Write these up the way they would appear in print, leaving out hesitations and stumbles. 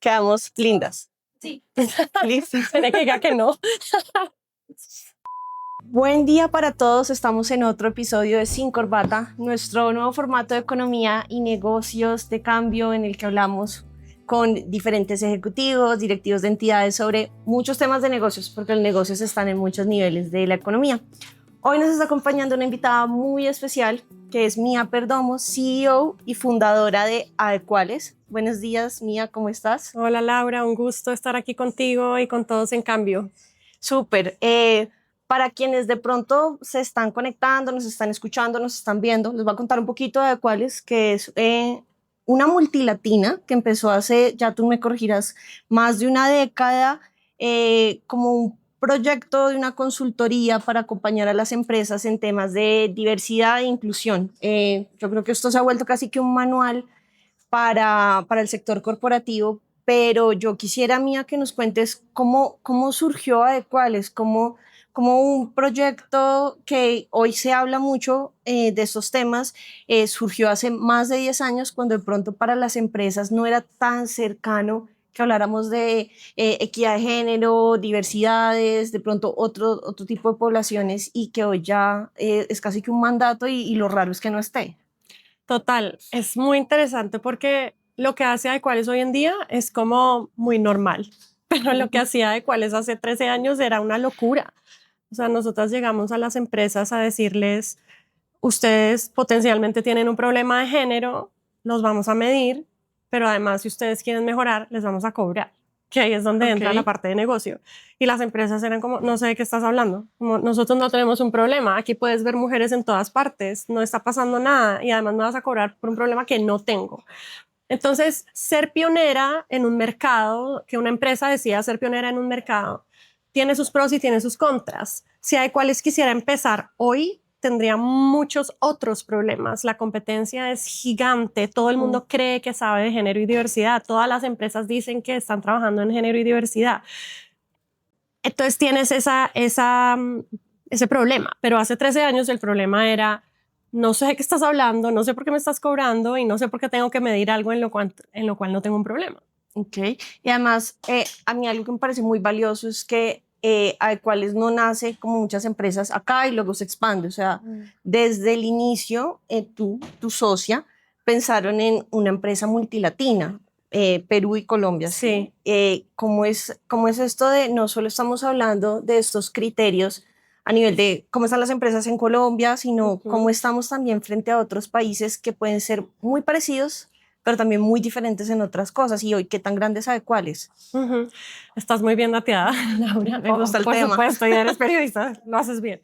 Quedamos lindas. Sí. Listo. Espera que diga que no. Buen día para todos. Estamos en otro episodio de Sin Corbata, nuestro nuevo formato de economía y negocios de cambio en el que hablamos con diferentes ejecutivos, directivos de entidades sobre muchos temas de negocios, porque los negocios están en muchos niveles de la economía. Hoy nos está acompañando una invitada muy especial, que es Mía Perdomo, CEO y fundadora de Adecuales. Buenos días, Mía, ¿cómo estás? Hola Laura, un gusto estar aquí contigo y con todos en cambio. Súper. Para quienes de pronto se están conectando, nos están escuchando, nos están viendo, les voy a contar un poquito de Adecuales, que es una multilatina que empezó hace, ya tú me corregirás, más de una década, como un proyecto de una consultoría para acompañar a las empresas en temas de diversidad e inclusión. Yo creo que esto se ha vuelto casi que un manual para el sector corporativo, pero yo quisiera, Mía, que nos cuentes cómo surgió Adecuales, como un proyecto que hoy se habla mucho de estos temas, surgió hace más de 10 años, cuando de pronto para las empresas no era tan cercano que habláramos de equidad de género, diversidades, de pronto otro tipo de poblaciones, y que hoy ya es casi que un mandato y lo raro es que no esté. Total, es muy interesante porque lo que hace Adecuales hoy en día es como muy normal, pero lo que hacía Adecuales hace 13 años era una locura. O sea, nosotras llegamos a las empresas a decirles, ustedes potencialmente tienen un problema de género, los vamos a medir, pero además si ustedes quieren mejorar, les vamos a cobrar, que ahí es donde entra la parte de negocio. Y las empresas eran como, no sé de qué estás hablando, como, nosotros no tenemos un problema, aquí puedes ver mujeres en todas partes, no está pasando nada y además me vas a cobrar por un problema que no tengo. Entonces, ser pionera en un mercado, que una empresa decida ser pionera en un mercado, tiene sus pros y tiene sus contras. Si Adecuales quisiera empezar hoy, tendría muchos otros problemas. La competencia es gigante. Todo el mundo cree que sabe de género y diversidad. Todas las empresas dicen que están trabajando en género y diversidad. Entonces tienes ese problema. Pero hace 13 años el problema era, no sé de qué estás hablando, no sé por qué me estás cobrando y no sé por qué tengo que medir algo en lo cual no tengo un problema. Ok, y además a mí algo que me parece muy valioso es que Adecuales no nace como muchas empresas acá y luego se expande. O sea, desde el inicio, tu socia, pensaron en una empresa multilatina, Perú y Colombia. Sí. ¿Cómo es esto de no solo estamos hablando de estos criterios a nivel de cómo están las empresas en Colombia, sino cómo estamos también frente a otros países que pueden ser muy parecidos, pero también muy diferentes en otras cosas? Y hoy, ¿qué tan grandes Adecuales? Estás muy bien dateada, Laura. Me gusta el por tema. supuesto, ya eres periodista, lo haces bien.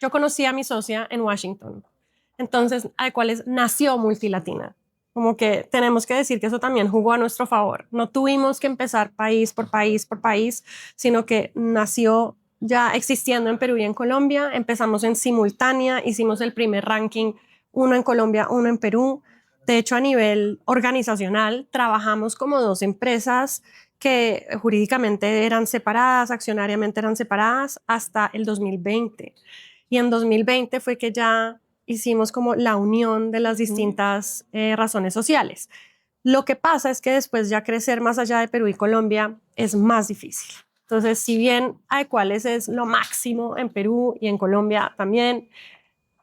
Yo conocí a mi socia en Washington. Entonces, Adecuales nació multilatina. Como que tenemos que decir que eso también jugó a nuestro favor. No tuvimos que empezar país por país por país, sino que nació ya existiendo en Perú y en Colombia. Empezamos en simultánea, hicimos el primer ranking, uno en Colombia, uno en Perú. De hecho, a nivel organizacional, trabajamos como dos empresas que jurídicamente eran separadas, accionariamente eran separadas, hasta el 2020. Y en 2020 fue que ya hicimos como la unión de las distintas razones sociales. Lo que pasa es que después ya crecer más allá de Perú y Colombia es más difícil. Entonces, si bien Adecuales es lo máximo en Perú y en Colombia también,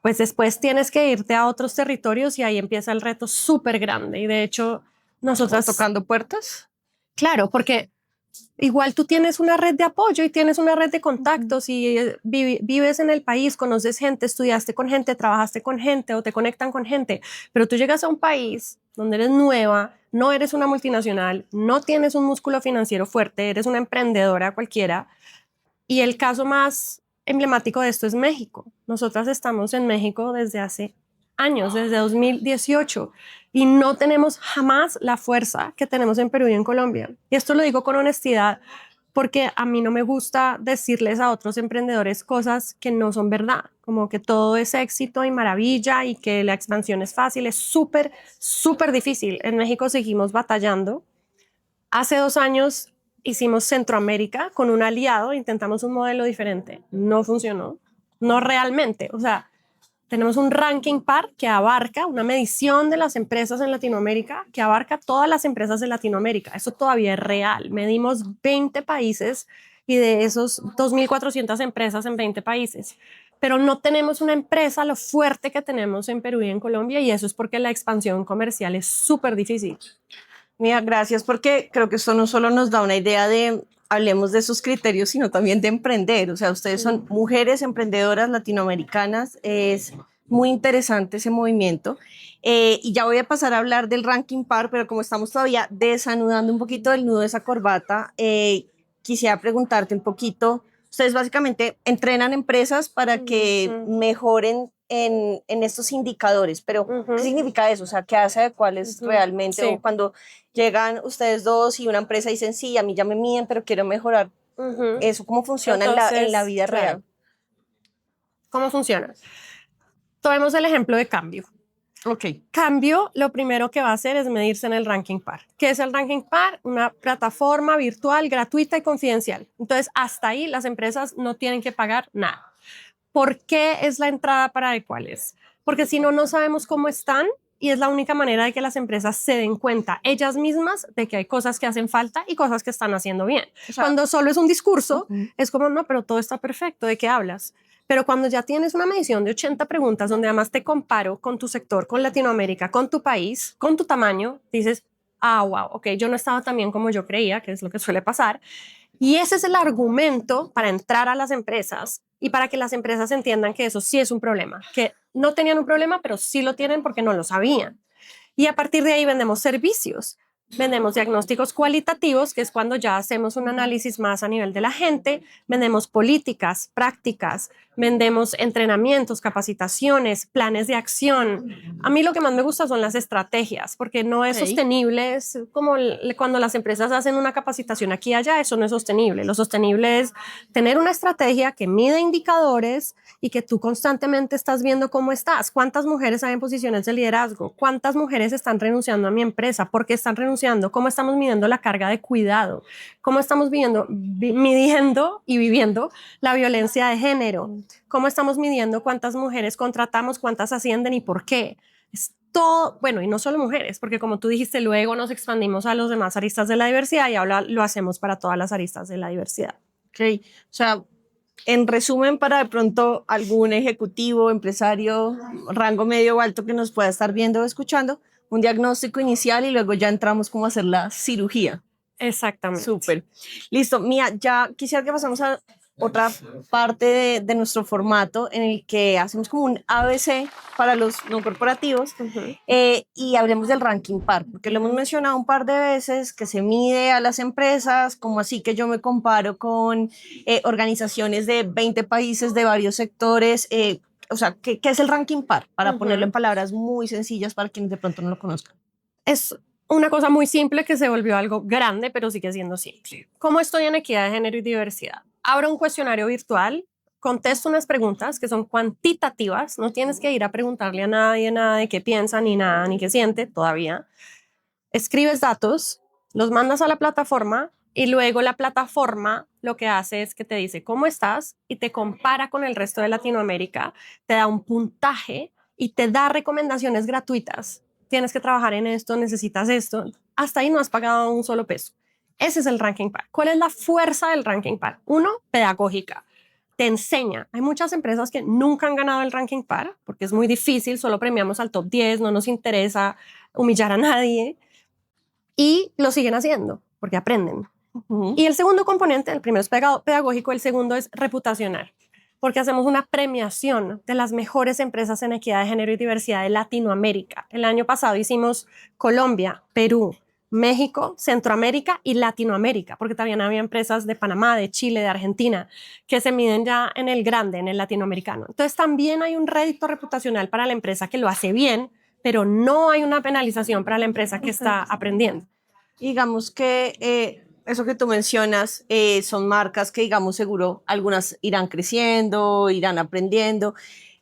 pues después tienes que irte a otros territorios y ahí empieza el reto súper grande. Y de hecho, nosotras... ¿Tocando puertas? Claro, porque igual tú tienes una red de apoyo y tienes una red de contactos y vives en el país, conoces gente, estudiaste con gente, trabajaste con gente o te conectan con gente, pero tú llegas a un país donde eres nueva, no eres una multinacional, no tienes un músculo financiero fuerte, eres una emprendedora cualquiera. Y el caso más emblemático de esto es México. Nosotras estamos en México desde hace años, desde 2018, y no tenemos jamás la fuerza que tenemos en Perú y en Colombia. Y esto lo digo con honestidad porque a mí no me gusta decirles a otros emprendedores cosas que no son verdad, como que todo es éxito y maravilla y que la expansión es fácil. Es súper, súper difícil. En México seguimos batallando. Hace 2 años hicimos Centroamérica con un aliado, intentamos un modelo diferente, no funcionó, no realmente, o sea, Tenemos un ranking par que abarca una medición de las empresas en Latinoamérica, que abarca todas las empresas de Latinoamérica. Eso todavía es real. Medimos 20 países y de esos 2.400 empresas en 20 países. Pero no tenemos una empresa lo fuerte que tenemos en Perú y en Colombia, y eso es porque la expansión comercial es súper difícil. Mira, gracias, porque creo que esto no solo nos da una idea de, hablemos de esos criterios, sino también de emprender. O sea, ustedes son mujeres emprendedoras latinoamericanas, es muy interesante ese movimiento. Y ya voy a pasar a hablar del ranking par, pero como estamos todavía desanudando un poquito el nudo de esa corbata, quisiera preguntarte un poquito. Ustedes básicamente entrenan empresas para que mejoren en estos indicadores, pero ¿qué significa eso? O sea, ¿qué hace de cuáles realmente? Sí. O cuando llegan ustedes dos y una empresa dicen, sí, a mí ya me miden, pero quiero mejorar. ¿Eso cómo funciona en la vida claro, real? ¿Cómo funciona? Tomemos el ejemplo de Cambio. Ok. Cambio, lo primero que va a hacer es medirse en el ranking par. ¿Qué es el ranking par? Una plataforma virtual gratuita y confidencial. Entonces, hasta ahí las empresas no tienen que pagar nada. ¿Por qué es la entrada para Equales? Porque si no, no sabemos cómo están, y es la única manera de que las empresas se den cuenta ellas mismas de que hay cosas que hacen falta y cosas que están haciendo bien. O sea, cuando solo es un discurso, es como, no, pero todo está perfecto, ¿de qué hablas? Pero cuando ya tienes una medición de 80 preguntas, donde además te comparo con tu sector, con Latinoamérica, con tu país, con tu tamaño, dices, ah, wow, ok, yo no estaba tan bien como yo creía, que es lo que suele pasar. Y ese es el argumento para entrar a las empresas y para que las empresas entiendan que eso sí es un problema, que no tenían un problema, pero sí lo tienen porque no lo sabían. Y a partir de ahí vendemos servicios. Vendemos diagnósticos cualitativos, que es cuando ya hacemos un análisis más a nivel de la gente. Vendemos políticas, prácticas, vendemos entrenamientos, capacitaciones, planes de acción. A mí lo que más me gusta son las estrategias, porque no es sostenible. Es como cuando las empresas hacen una capacitación aquí y allá, eso no es sostenible. Lo sostenible es tener una estrategia que mide indicadores y que tú constantemente estás viendo cómo estás. ¿Cuántas mujeres hay en posiciones de liderazgo? ¿Cuántas mujeres están renunciando a mi empresa? ¿Por qué están renunciando? ¿Cómo estamos midiendo la carga de cuidado? ¿Cómo estamos midiendo y viviendo la violencia de género? ¿Cómo estamos midiendo cuántas mujeres contratamos, cuántas ascienden y por qué? Es todo, bueno, y no solo mujeres, porque como tú dijiste, luego nos expandimos a los demás aristas de la diversidad y ahora lo hacemos para todas las aristas de la diversidad. Ok, o sea, en resumen, para de pronto algún ejecutivo, empresario, rango medio o alto que nos pueda estar viendo o escuchando, un diagnóstico inicial y luego ya entramos como a hacer la cirugía. Exactamente. Súper. Listo. Mía, ya quisiera que pasemos a otra parte de nuestro formato en el que hacemos como un ABC para los no corporativos y hablemos del ranking par, porque lo hemos mencionado un par de veces, que se mide a las empresas, como así que yo me comparo con organizaciones de 20 países de varios sectores. O sea, ¿qué es el ranking par? Para ponerlo en palabras muy sencillas para quienes de pronto no lo conozcan. Es una cosa muy simple que se volvió algo grande, pero sigue siendo simple. ¿Cómo estoy en equidad de género y diversidad? Abro un cuestionario virtual, contesto unas preguntas que son cuantitativas, no tienes que ir a preguntarle a nadie nada de qué piensa, ni nada, ni qué siente todavía. Escribes datos, los mandas a la plataforma y luego la plataforma lo que hace es que te dice cómo estás y te compara con el resto de Latinoamérica, te da un puntaje y te da recomendaciones gratuitas. Tienes que trabajar en esto, necesitas esto. Hasta ahí no has pagado un solo peso. Ese es el ranking par. ¿Cuál es la fuerza del ranking par? Uno, pedagógica. Te enseña. Hay muchas empresas que nunca han ganado el ranking par porque es muy difícil, solo premiamos al top 10, no nos interesa humillar a nadie y lo siguen haciendo porque aprenden. Y el segundo componente, el primero es pedagógico, el segundo es reputacional, porque hacemos una premiación de las mejores empresas en equidad de género y diversidad de Latinoamérica. El año pasado hicimos Colombia, Perú, México, Centroamérica y Latinoamérica, porque también había empresas de Panamá, de Chile, de Argentina, que se miden ya en el grande, en el latinoamericano. Entonces también hay un rédito reputacional para la empresa que lo hace bien, pero no hay una penalización para la empresa que está aprendiendo. Digamos que eso que tú mencionas son marcas que, digamos, seguro algunas irán creciendo, irán aprendiendo.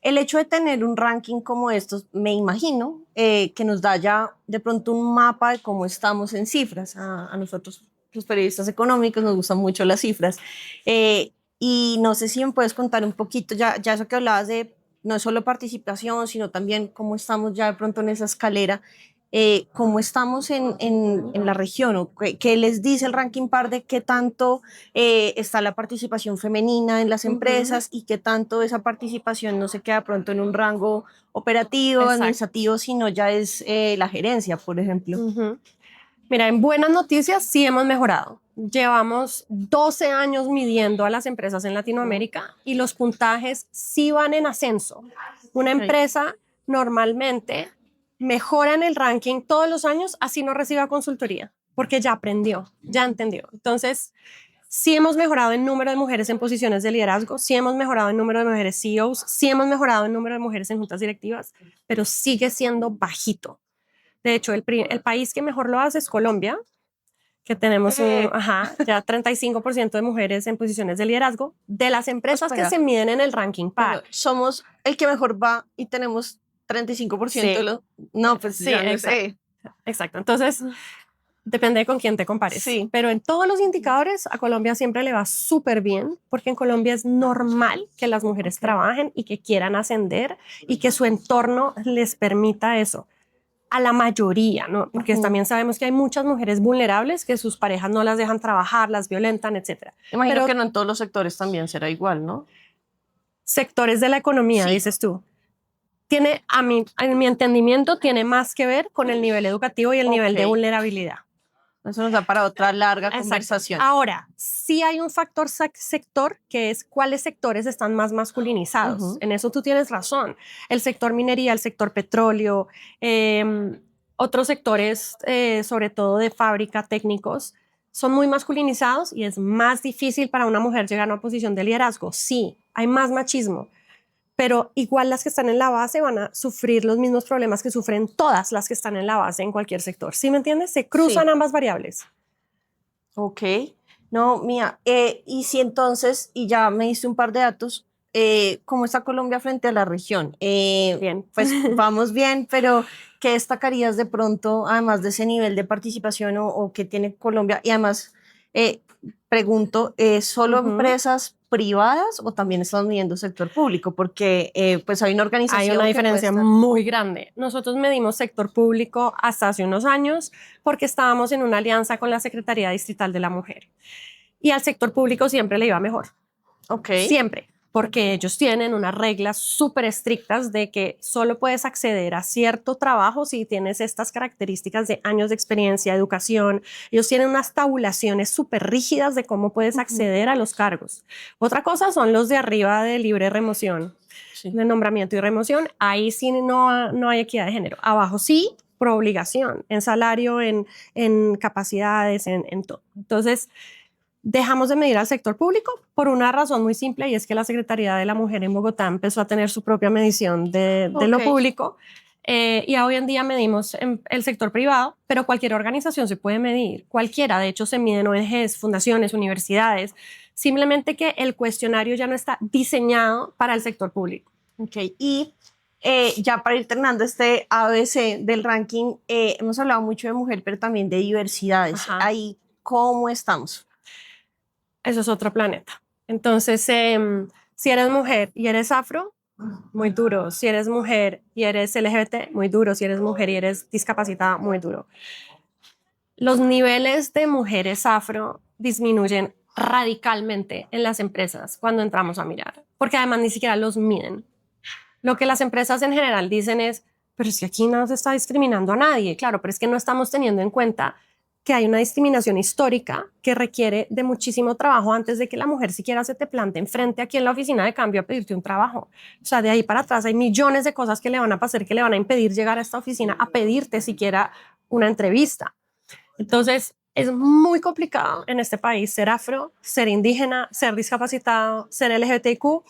El hecho de tener un ranking como estos, me imagino que nos da ya de pronto un mapa de cómo estamos en cifras. A nosotros, los periodistas económicos, nos gustan mucho las cifras. Y no sé si me puedes contar un poquito, ya eso que hablabas de no es solo participación, sino también cómo estamos ya de pronto en esa escalera, cómo estamos en la región, o qué les dice el ranking par de qué tanto está la participación femenina en las empresas y qué tanto esa participación no se queda pronto en un rango operativo, Exacto. administrativo, sino ya es la gerencia, por ejemplo. Mira, en buenas noticias sí hemos mejorado. Llevamos 12 años midiendo a las empresas en Latinoamérica y los puntajes sí van en ascenso. Una empresa normalmente mejora en el ranking todos los años, así no reciba consultoría, porque ya aprendió, ya entendió. Entonces, sí hemos mejorado en número de mujeres en posiciones de liderazgo, sí hemos mejorado en número de mujeres CEOs, sí hemos mejorado en número de mujeres en juntas directivas, pero sigue siendo bajito. De hecho, el país que mejor lo hace es Colombia, que tenemos ya 35% de mujeres en posiciones de liderazgo de las empresas que se miden en el ranking PAR. Somos el que mejor va y tenemos 35%. No, pues sí, exacto. Entonces, depende de con quién te compares. Sí. Pero en todos los indicadores a Colombia siempre le va súper bien, porque en Colombia es normal que las mujeres trabajen y que quieran ascender y que su entorno les permita eso. A la mayoría, ¿no? Porque también sabemos que hay muchas mujeres vulnerables que sus parejas no las dejan trabajar, las violentan, etc. Imagino que no en todos los sectores también será igual, ¿no? Sectores de la economía, dices tú. Tiene, en mi entendimiento, tiene más que ver con el nivel educativo y el nivel de vulnerabilidad. Eso nos da para otra larga conversación. Ahora, sí hay un factor sector que es cuáles sectores están más masculinizados. En eso tú tienes razón. El sector minería, el sector petróleo, otros sectores, sobre todo de fábrica, técnicos, son muy masculinizados y es más difícil para una mujer llegar a una posición de liderazgo. Sí, hay más machismo. Pero igual las que están en la base van a sufrir los mismos problemas que sufren todas las que están en la base en cualquier sector. ¿Sí me entiendes? Se cruzan ambas variables. Ok. No, Mía, y si entonces, y ya me diste un par de datos, ¿cómo está Colombia frente a la región? Bien. Pues vamos bien, pero ¿qué destacarías de pronto, además de ese nivel de participación o que tiene Colombia? Y además, pregunto, ¿solo empresas privadas o también están midiendo sector público? Porque pues hay una organización. Hay una diferencia muy grande. Nosotros medimos sector público hasta hace unos años porque estábamos en una alianza con la Secretaría Distrital de la Mujer. Y al sector público siempre le iba mejor. Siempre. Porque ellos tienen unas reglas súper estrictas de que solo puedes acceder a cierto trabajo si tienes estas características de años de experiencia, educación. Ellos tienen unas tabulaciones súper rígidas de cómo puedes acceder a los cargos. Otra cosa son los de arriba de libre remoción, de nombramiento y remoción. Ahí sí no hay equidad de género. Abajo sí, por obligación, en salario, en capacidades, en todo. Entonces, dejamos de medir al sector público por una razón muy simple, y es que la Secretaría de la Mujer en Bogotá empezó a tener su propia medición de lo público, y hoy en día medimos en el sector privado, pero cualquier organización se puede medir, cualquiera. De hecho, se miden ONGs, fundaciones, universidades, simplemente que el cuestionario ya no está diseñado para el sector público. Y ya para ir terminando este ABC del ranking, hemos hablado mucho de mujer, pero también de diversidades. Ahí, ¿cómo estamos? Eso es otro planeta. Entonces, si eres mujer y eres afro, muy duro. Si eres mujer y eres LGBT, muy duro. Si eres mujer y eres discapacitada, muy duro. Los niveles de mujeres afro disminuyen radicalmente en las empresas cuando entramos a mirar, porque además ni siquiera los miden. Lo que las empresas en general dicen es, pero es que aquí no se está discriminando a nadie. Claro, pero es que no estamos teniendo en cuenta que hay una discriminación histórica que requiere de muchísimo trabajo antes de que la mujer siquiera se te plante enfrente aquí en la oficina de cambio a pedirte un trabajo. O sea, de ahí para atrás hay millones de cosas que le van a pasar, que le van a impedir llegar a esta oficina a pedirte siquiera una entrevista. Entonces, es muy complicado en este país ser afro, ser indígena, ser discapacitado, ser LGBTIQ.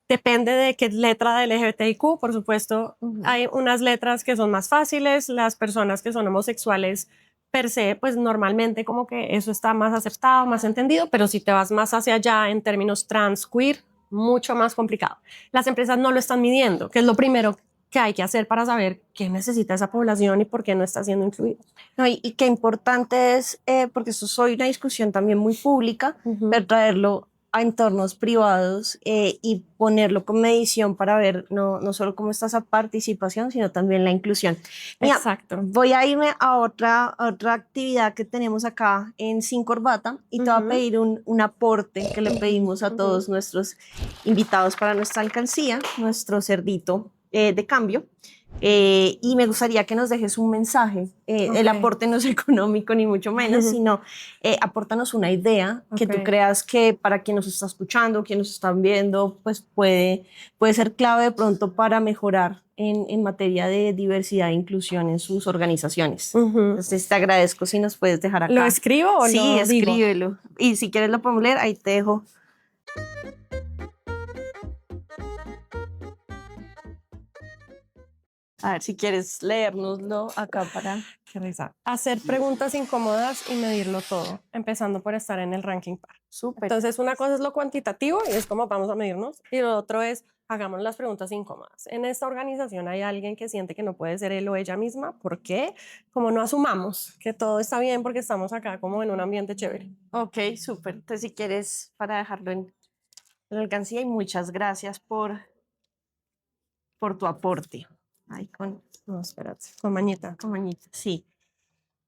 Depende de qué letra de LGBTIQ, por supuesto. Hay unas letras que son más fáciles. Las personas que son homosexuales per se, pues normalmente como que eso está más aceptado, más entendido, pero si te vas más hacia allá en términos trans, queer, mucho más complicado. Las empresas no lo están midiendo, que es lo primero que hay que hacer para saber qué necesita esa población y por qué no está siendo incluido. No, y qué importante es, porque eso es hoy una discusión también muy pública, pero traerlo a entornos privados y ponerlo con medición para ver no solo cómo está esa participación, sino también la inclusión. Mira, Exacto. voy a irme a otra actividad que tenemos acá en Sin Corbata y te voy a Ujú, pedir un aporte que le pedimos a ujú. todos nuestros invitados para nuestra alcancía, nuestro cerdito de cambio. Y me gustaría que nos dejes un mensaje. El Ok. aporte no es económico ni mucho menos, sino apórtanos una idea que tú Ok. creas que para quien nos está escuchando, quien nos está viendo, pues puede ser clave de pronto para mejorar en materia de diversidad e inclusión en sus organizaciones. Ujú. Entonces te agradezco si nos puedes dejar ¿Lo acá. escribo o Sí, lo digo? escríbelo. Y si quieres lo podemos leer, ahí te dejo. A ver si quieres leérnoslo acá para... Qué risa. Hacer preguntas incómodas y medirlo todo, empezando por estar en el ranking par. Súper. Entonces, una cosa es lo cuantitativo y es como vamos a medirnos, y lo otro es hagamos las preguntas incómodas. En esta organización hay alguien que siente que no puede ser él o ella misma. ¿Por qué? Como no asumamos que todo está bien porque estamos acá como en un ambiente chévere. Ok, súper. Entonces si quieres para dejarlo en la alcancía y muchas gracias por tu aporte. Ay, No, espérate, con mañita. con mañita. Sí,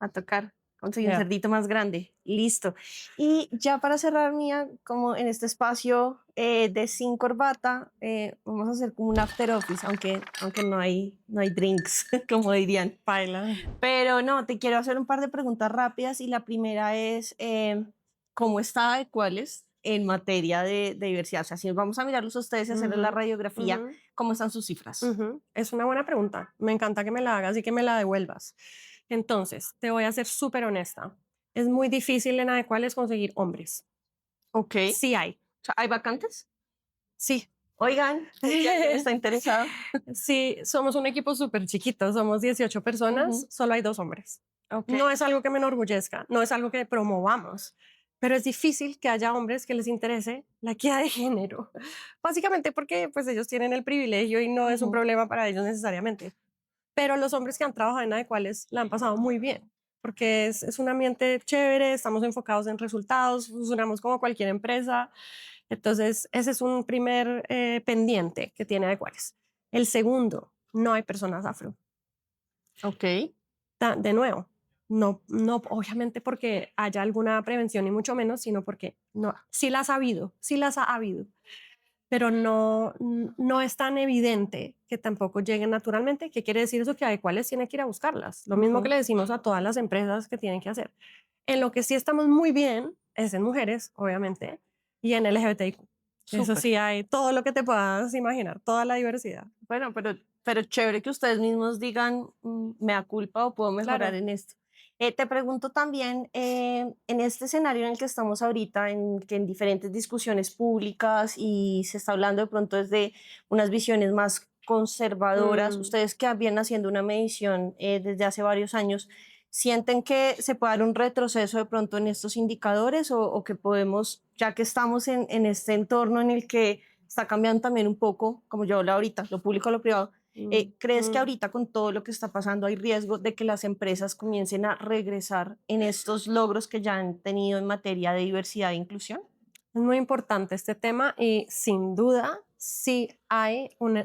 a tocar. Conseguí un Ya. cerdito más grande. Listo. Y ya para cerrar, Mía, como en este espacio de Sin Corbata, vamos a hacer como un after office, aunque no hay drinks, como dirían. Baila. Pero no, te quiero hacer un par de preguntas rápidas y la primera es, ¿cómo está de cuáles en materia de diversidad? O sea, si vamos a mirarlos a ustedes y hacerles la Ujú, radiografía, ujú. ¿cómo están sus cifras? Es una buena pregunta. Me encanta que me la hagas y que me la devuelvas. Entonces, te voy a ser súper honesta. Es muy difícil en Adecuales conseguir hombres. Ok. Sí hay. O sea, ¿hay vacantes? Sí. Oigan, si alguien está interesado. Sí, somos un equipo súper chiquito. Somos 18 personas. Ujú. Solo hay 2 hombres. Ok. No es algo que me enorgullezca. No es algo que promovamos. Pero es difícil que haya hombres que les interese la equidad de género. Básicamente porque pues ellos tienen el privilegio y no es un Ujú. problema para ellos necesariamente. Pero los hombres que han trabajado en Adecuales la han pasado muy bien, porque es un ambiente chévere, estamos enfocados en resultados, funcionamos como cualquier empresa. Entonces, ese es un primer pendiente que tiene Adecuales. El segundo, no hay personas afro. Ok. De nuevo, no obviamente porque haya alguna prevención ni mucho menos, sino porque no, sí las ha habido, sí las ha habido, pero no es tan evidente que tampoco lleguen naturalmente. ¿Qué quiere decir eso? Que Adecuales tiene que ir a buscarlas. Lo mismo que Ujú. le decimos a todas las empresas que tienen que hacer. En lo que sí estamos muy bien es en mujeres, obviamente, y en LGBTIQ. Eso Súper. sí hay todo lo que te puedas imaginar, toda la diversidad. Bueno, pero chévere que ustedes mismos digan, mea culpa o puedo mejorar Claro. en esto. Te pregunto también, en este escenario en el que estamos ahorita, en que en diferentes discusiones públicas y se está hablando de pronto desde unas visiones más conservadoras, Mm, ustedes que vienen haciendo una medición desde hace varios años, ¿sienten que se puede dar un retroceso de pronto en estos indicadores o que podemos, ya que estamos en este entorno en el que está cambiando también un poco, como yo hablo ahorita, lo público a lo privado? ¿Crees que mm. ahorita con todo lo que está pasando hay riesgo de que las empresas comiencen a regresar en estos logros que ya han tenido en materia de diversidad e inclusión? Es muy importante este tema y sin duda sí hay un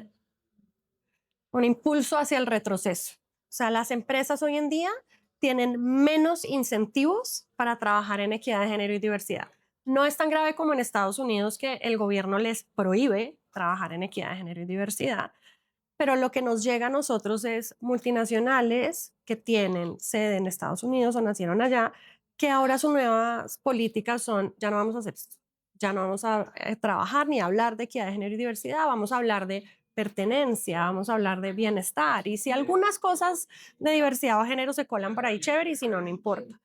impulso hacia el retroceso. O sea, las empresas hoy en día tienen menos incentivos para trabajar en equidad de género y diversidad. No es tan grave como en Estados Unidos, que el gobierno les prohíbe trabajar en equidad de género y diversidad, pero lo que nos llega a nosotros es multinacionales que tienen sede en Estados Unidos o nacieron allá, que ahora sus nuevas políticas son: ya no vamos a hacer esto, ya no vamos a trabajar ni hablar de equidad de género y diversidad, vamos a hablar de pertenencia, vamos a hablar de bienestar, y si algunas cosas de diversidad o género se colan por ahí, chévere, y si no, no importa.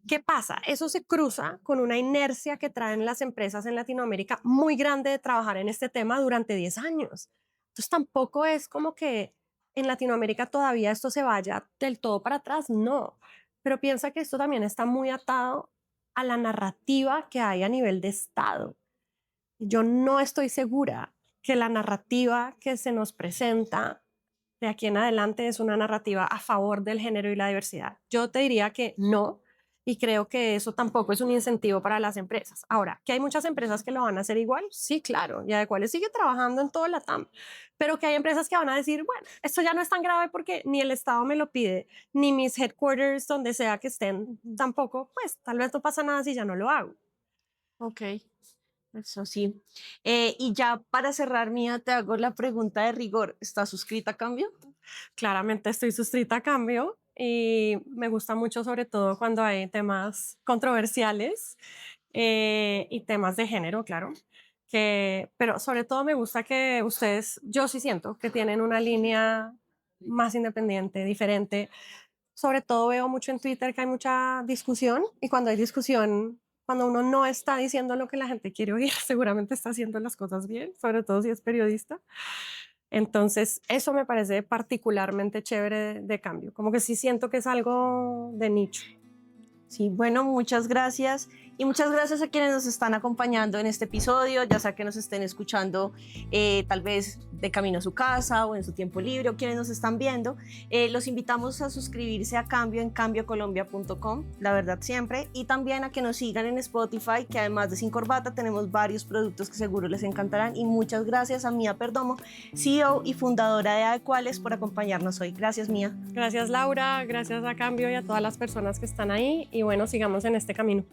¿Qué pasa? Eso se cruza con una inercia que traen las empresas en Latinoamérica muy grande de trabajar en este tema durante 10 años. Entonces tampoco es como que en Latinoamérica todavía esto se vaya del todo para atrás, no. Pero piensa que esto también está muy atado a la narrativa que hay a nivel de Estado. Yo no estoy segura que la narrativa que se nos presenta de aquí en adelante es una narrativa a favor del género y la diversidad. Yo te diría que no, Y creo que eso tampoco es un incentivo para las empresas. Ahora, que hay muchas empresas que lo van a hacer igual, sí, claro, y Adecuales sigue trabajando en todo la TAM, pero que hay empresas que van a decir, bueno, esto ya no es tan grave porque ni el Estado me lo pide, ni mis headquarters, donde sea que estén, tampoco, pues tal vez no pasa nada si ya no lo hago. Ok, eso sí. Y ya para cerrar, Mía, te hago la pregunta de rigor. ¿Estás suscrita a Cambio? Claramente estoy suscrita a Cambio y me gusta mucho sobre todo cuando hay temas controversiales y temas de género, claro. Pero sobre todo me gusta que ustedes, yo sí siento que tienen una línea más independiente, diferente. Sobre todo veo mucho en Twitter que hay mucha discusión y cuando hay discusión, cuando uno no está diciendo lo que la gente quiere oír, seguramente está haciendo las cosas bien, sobre todo si es periodista. Entonces, eso me parece particularmente chévere de Cambio, como que sí siento que es algo de nicho. Sí, bueno, muchas gracias y muchas gracias a quienes nos están acompañando en este episodio, ya sea que nos estén escuchando tal vez de camino a su casa o en su tiempo libre o quienes nos están viendo. Los invitamos a suscribirse a Cambio en cambiocolombia.com, la verdad siempre, y también a que nos sigan en Spotify, que además de Sin Corbata tenemos varios productos que seguro les encantarán. Y muchas gracias a Mía Perdomo, CEO y fundadora de Adecuales, por acompañarnos hoy. Gracias, Mía. Gracias, Laura, gracias a Cambio y a todas las personas que están ahí y bueno, sigamos en este camino.